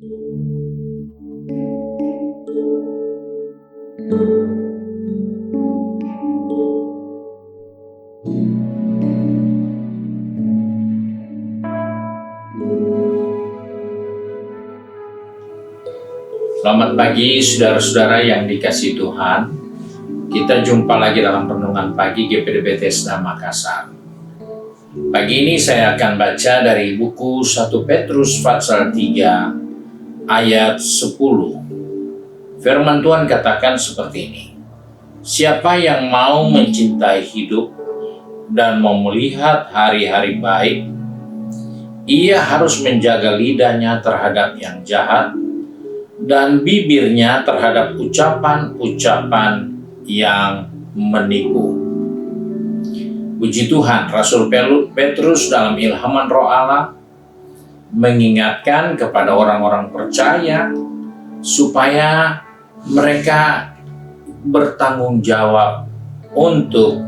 Selamat pagi saudara-saudara yang dikasihi Tuhan. Kita jumpa lagi dalam renungan pagi GPD Bethesda Makassar. Pagi ini saya akan baca dari buku 1 Petrus pasal 3 ayat 10. Firman Tuhan katakan seperti ini. Siapa yang mau mencintai hidup dan mau melihat hari-hari baik, ia harus menjaga lidahnya terhadap yang jahat dan bibirnya terhadap ucapan-ucapan yang menipu. Puji Tuhan, Rasul Petrus dalam ilhaman Roh Allah mengingatkan kepada orang-orang percaya supaya mereka bertanggung jawab untuk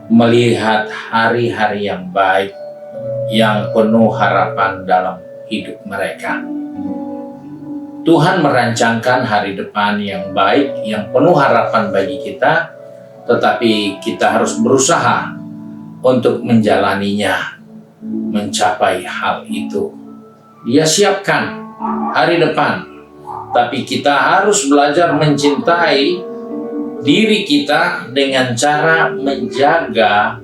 melihat hari-hari yang baik, yang penuh harapan dalam hidup mereka. Tuhan merancangkan hari depan yang baik, yang penuh harapan bagi kita, tetapi kita harus berusaha untuk menjalaninya, mencapai hal itu. Dia siapkan hari depan, tapi kita harus belajar mencintai diri kita dengan cara menjaga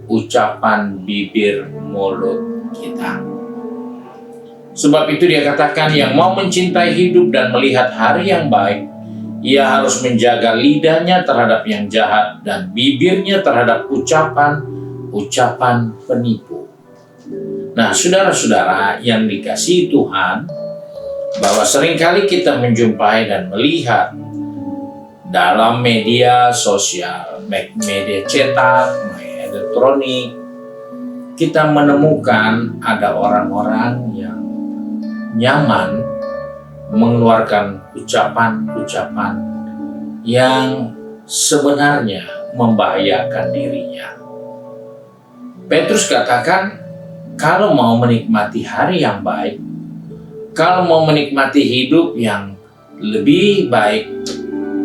ucapan bibir mulut kita. Sebab itu dia katakan yang mau mencintai hidup dan melihat hari yang baik, ia harus menjaga lidahnya terhadap yang jahat dan bibirnya terhadap ucapan-ucapan penipu. Nah, saudara-saudara yang dikasihi Tuhan, bahwa seringkali kita menjumpai dan melihat dalam media sosial, media cetak, media elektronik, kita menemukan ada orang-orang yang nyaman mengeluarkan ucapan-ucapan yang sebenarnya membahayakan dirinya. Petrus katakan, kalau mau menikmati hari yang baik, kalau mau menikmati hidup yang lebih baik,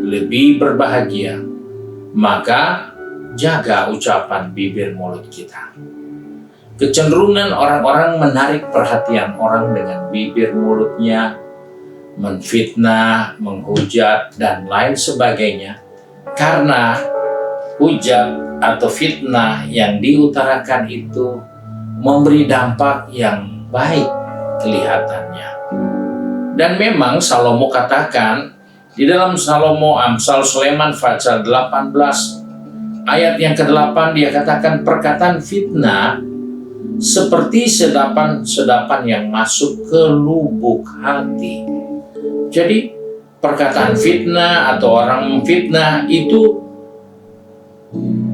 lebih berbahagia, maka jaga ucapan bibir mulut kita. Kecenderungan orang-orang menarik perhatian orang dengan bibir mulutnya, menfitnah, menghujat, dan lain sebagainya. Karena hujat atau fitnah yang diutarakan itu memberi dampak yang baik kelihatannya. Dan memang Salomo katakan, di dalam Salomo Amsal Sulaiman pasal 18 ayat yang ke-8 dia katakan perkataan fitnah seperti sedapan-sedapan yang masuk ke lubuk hati. Jadi perkataan fitnah atau orang memfitnah itu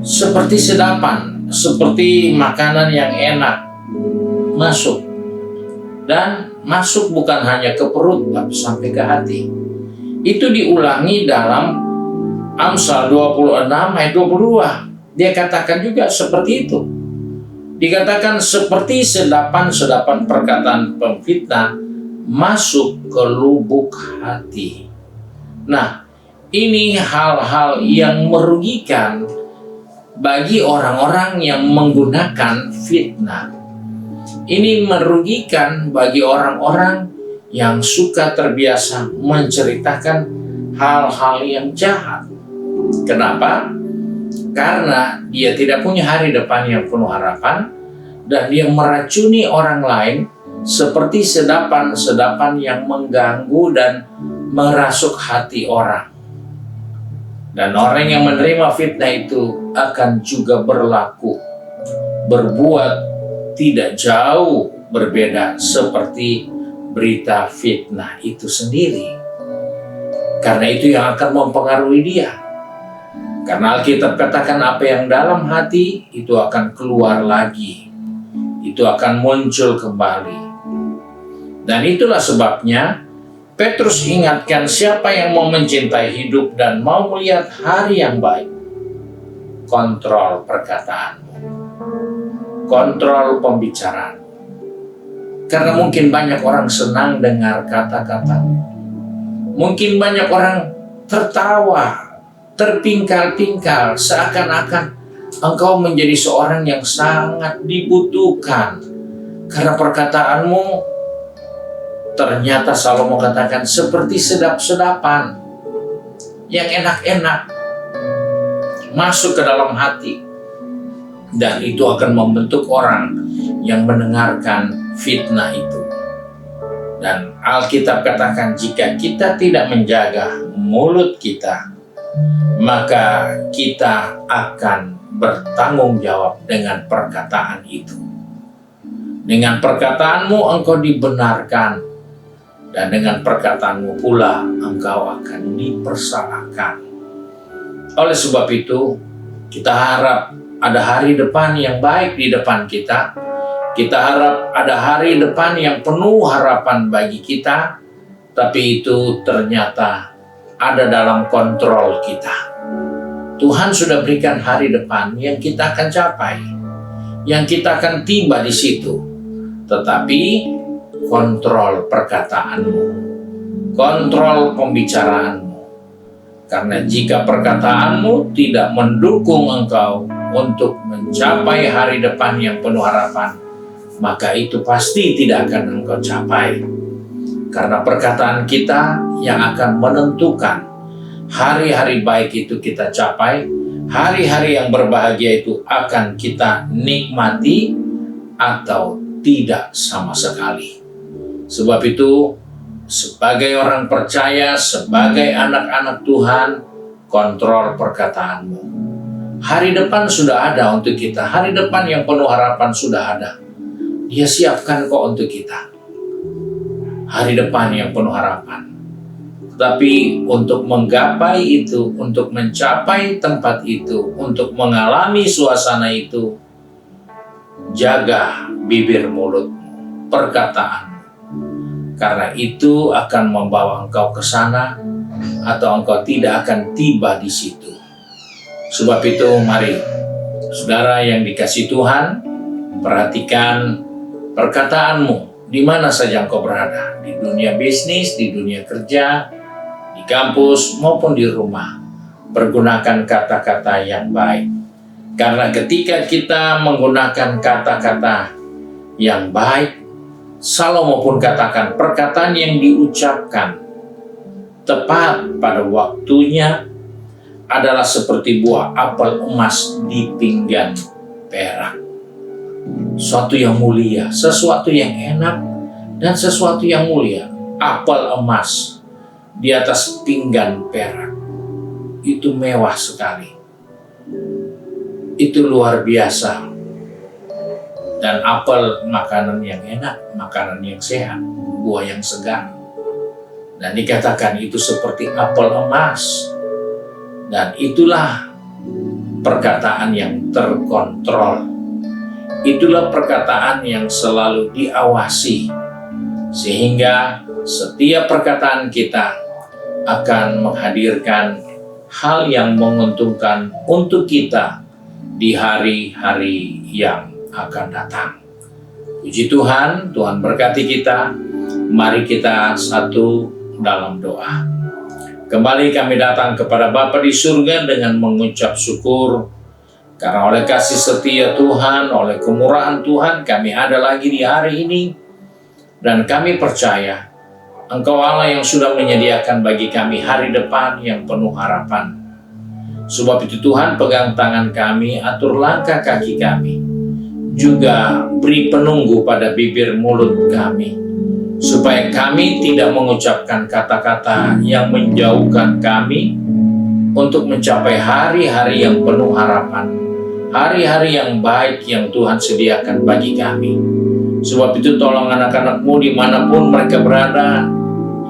seperti sedapan, seperti makanan yang enak masuk. Dan masuk bukan hanya ke perut tapi sampai ke hati. Itu diulangi dalam Amsal 26 ayat 22. Dia katakan juga seperti itu. Dikatakan seperti sedapan-sedapan perkataan pemfitnah masuk ke lubuk hati. Nah, ini hal-hal yang merugikan bagi orang-orang yang menggunakan fitnah. Ini merugikan bagi orang-orang yang suka terbiasa menceritakan hal-hal yang jahat. Kenapa? Karena dia tidak punya hari depan yang penuh harapan dan dia meracuni orang lain seperti sedapan-sedapan yang mengganggu dan merasuk hati orang. Dan orang yang menerima fitnah itu akan juga berbuat tidak jauh berbeda seperti berita fitnah itu sendiri. Karena itu yang akan mempengaruhi dia. Karena Alkitab katakan apa yang dalam hati itu akan keluar lagi. Itu akan muncul kembali. Dan itulah sebabnya Petrus ingatkan siapa yang mau mencintai hidup dan mau melihat hari yang baik. Kontrol perkataanmu. Kontrol pembicaraan. Karena mungkin banyak orang senang dengar kata-kata. Mungkin banyak orang tertawa, terpingkal-pingkal, seakan-akan engkau menjadi seorang yang sangat dibutuhkan. Karena perkataanmu, ternyata Salomo katakan, seperti sedap-sedapan yang enak-enak masuk ke dalam hati. Dan itu akan membentuk orang yang mendengarkan fitnah itu. Dan Alkitab katakan, jika kita tidak menjaga mulut kita, maka kita akan bertanggung jawab dengan perkataan itu. Dengan perkataanmu engkau dibenarkan, dan dengan perkataanmu pula engkau akan dipersalahkan. Oleh sebab itu, kita harap ada hari depan yang baik di depan kita. Kita harap ada hari depan yang penuh harapan bagi kita, tapi itu ternyata ada dalam kontrol kita. Tuhan sudah berikan hari depan yang kita akan capai, yang kita akan tiba di situ. Tetapi kontrol perkataanmu, kontrol pembicaraanmu. Karena jika perkataanmu tidak mendukung engkau untuk mencapai hari depan yang penuh harapan, maka itu pasti tidak akan engkau capai. Karena perkataan kita yang akan menentukan hari-hari baik itu kita capai, hari-hari yang berbahagia itu akan kita nikmati atau tidak sama sekali. Sebab itu, sebagai orang percaya, sebagai anak-anak Tuhan, kontrol perkataanmu. Hari depan sudah ada untuk kita. Hari depan yang penuh harapan sudah ada. Dia siapkan kok untuk kita. Hari depan yang penuh harapan. Tapi untuk menggapai itu, untuk mencapai tempat itu, untuk mengalami suasana itu, jaga bibir mulutmu, perkataan. Karena itu akan membawa engkau ke sana, atau engkau tidak akan tiba di situ. Sebab itu mari, saudara yang dikasihi Tuhan, perhatikan perkataanmu di mana saja engkau berada. Di dunia bisnis, di dunia kerja, di kampus, maupun di rumah. Pergunakan kata-kata yang baik. Karena ketika kita menggunakan kata-kata yang baik, Salomo pun katakan, perkataan yang diucapkan tepat pada waktunya adalah seperti buah apel emas di pinggan perak. Sesuatu yang mulia, sesuatu yang enak, dan sesuatu yang mulia. Apel emas di atas pinggan perak. Itu mewah sekali. Itu luar biasa. Dan apel makanan yang enak, makanan yang sehat, buah yang segar. Dan dikatakan itu seperti apel emas. Dan itulah perkataan yang terkontrol. Itulah perkataan yang selalu diawasi. Sehingga setiap perkataan kita akan menghadirkan hal yang menguntungkan untuk kita di hari-hari yang akan datang. Puji Tuhan, Tuhan berkati kita. Mari kita satu dalam doa. Kembali kami datang kepada Bapa di surga dengan mengucap syukur. Karena oleh kasih setia Tuhan, oleh kemurahan Tuhan, kami ada lagi di hari ini. Dan kami percaya, Engkau Allah yang sudah menyediakan bagi kami hari depan yang penuh harapan. Sebab itu Tuhan, pegang tangan kami, atur langkah kaki kami. Juga beri penunggu pada bibir mulut kami. Supaya kami tidak mengucapkan kata-kata yang menjauhkan kami untuk mencapai hari-hari yang penuh harapan, hari-hari yang baik yang Tuhan sediakan bagi kami. Sebab itu tolong anak-anak-Mu dimanapun mereka berada,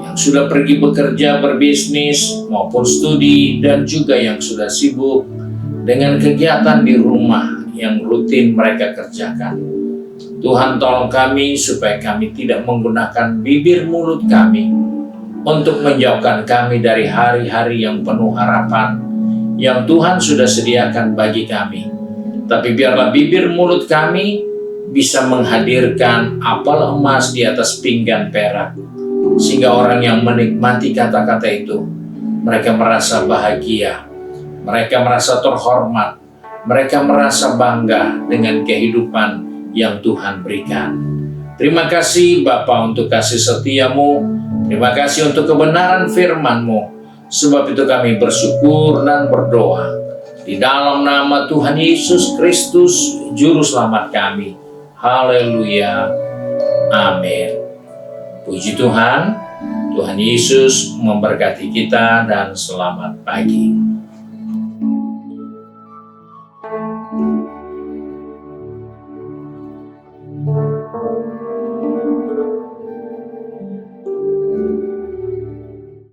yang sudah pergi bekerja, berbisnis, maupun studi, dan juga yang sudah sibuk dengan kegiatan di rumah yang rutin mereka kerjakan. Tuhan tolong kami supaya kami tidak menggunakan bibir mulut kami untuk menjauhkan kami dari hari-hari yang penuh harapan yang Tuhan sudah sediakan bagi kami. Tapi biarlah bibir mulut kami bisa menghadirkan apel emas di atas pinggan perak, sehingga orang yang menikmati kata-kata itu, mereka merasa bahagia, mereka merasa terhormat, mereka merasa bangga dengan kehidupan yang Tuhan berikan. Terima kasih Bapa untuk kasih setiamu, terima kasih untuk kebenaran firman-Mu. Sebab itu kami bersyukur dan berdoa di dalam nama Tuhan Yesus Kristus, Juru Selamat kami. Haleluya. Amin. Puji Tuhan, Tuhan Yesus memberkati kita dan selamat pagi.